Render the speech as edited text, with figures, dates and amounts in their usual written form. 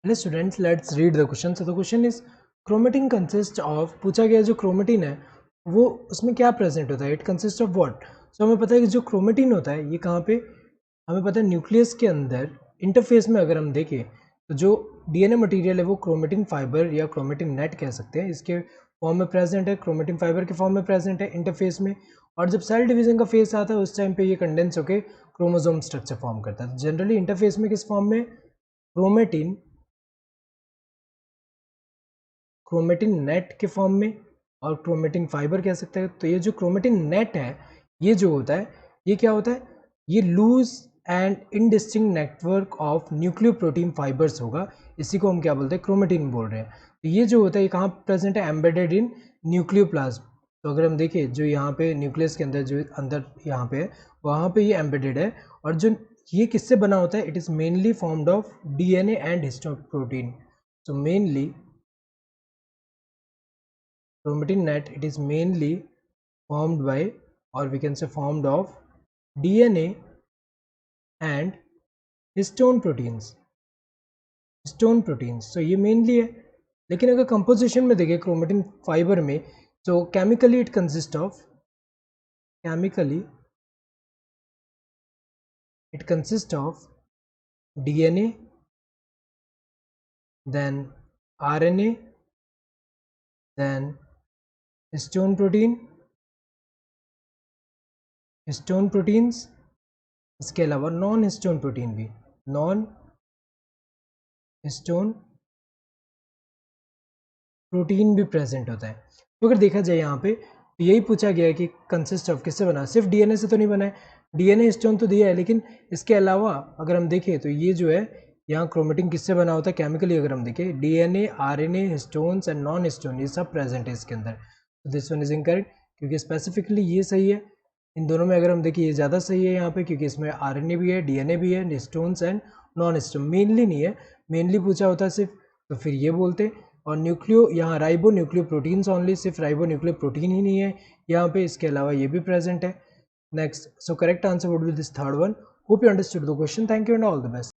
Hello students, let's read the question. So the question is chromatin consist of, पूछा गया जो chromatin है वो उसमें क्या प्रेजेंट होता है, इट कंसिस्ट ऑफ व्हाट। सो हमें पता है कि जो क्रोमेटिन होता है ये कहाँ पे, हमें पता है न्यूक्लियस के अंदर इंटरफेस में अगर हम देखें तो जो डीएनए मटेरियल है वो क्रोमेटिन फाइबर या क्रोमेटिन नेट कह सकते हैं, इसके फॉर्म में प्रेजेंट है, क्रोमेटिन फाइबर के फॉर्म में प्रेजेंट है इंटरफेस में। और जब सेल डिवीजन का फेस आता है उस टाइम पे ये कंडेंस होकर क्रोमोसोम स्ट्रक्चर फॉर्म करता है। जनरली इंटरफेस में किस फॉर्म में, क्रोमेटिन क्रोमेटिन नेट के फॉर्म में और क्रोमेटिन फाइबर कह सकते हैं। तो ये जो क्रोमेटिन नेट है ये जो होता है ये क्या होता है, ये loose and indistinct network of nucleoprotein fibres होगा, इसी को हम क्या बोलते हैं, क्रोमेटिन बोल रहे हैं। तो ये जो होता है ये कहाँ प्रेजेंट है, एम्बेडेड इन न्यूक्लियोप्लाज्म। तो अगर हम देखें जो यहाँ पे न्यूक्लियस के अंदर जो अंदर यहाँ पे है वहाँ पे ये एम्बेडेड है। और जो ये किससे बना होता है, it is mainly formed of DNA and histone protein. So mainly chromatin net, it is mainly formed by, or we can say formed of, DNA and histone proteins, so ये मेनली है। लेकिन अगर कंपोजिशन में देखें chromatin fibre में, तो chemically it consist of, chemically it consist of DNA, then RNA, then histone proteins, इसके अलावा नॉन हिस्टोन प्रोटीन भी, नॉन हिस्टोन प्रोटीन भी प्रेजेंट होता है। तो अगर देखा जाए यहाँ पे तो यही पूछा गया है कि कंसिस्ट ऑफ किससे बना, सिर्फ डीएनए से तो नहीं बना है, डीएनए हिस्टोन तो दिया है लेकिन इसके अलावा अगर हम देखें तो ये जो है यहाँ क्रोमेटिन किससे बना होता है केमिकली, अगर हम देखें DNA, RNA, histones and non histone ये सब प्रेजेंट है इसके अंदर। तो दिस वन इज इनकरेक्ट क्योंकि स्पेसिफिकली ये सही है। इन दोनों में अगर हम देखें ये ज़्यादा सही है यहाँ पे क्योंकि इसमें आरएनए भी है, डीएनए भी है, histones and non histone. Mainly नहीं है, मेनली पूछा होता है सिर्फ तो फिर ये बोलते। और न्यूक्लियो यहाँ राइबो न्यूक्लियो प्रोटीन्स ओनली, सिर्फ राइबो न्यूक्लियो प्रोटीन ही नहीं है यहाँ पे, इसके अलावा ये भी प्रेजेंट है। Next, so correct answer would be this third one. Hope you understood the question. Thank you and all the best.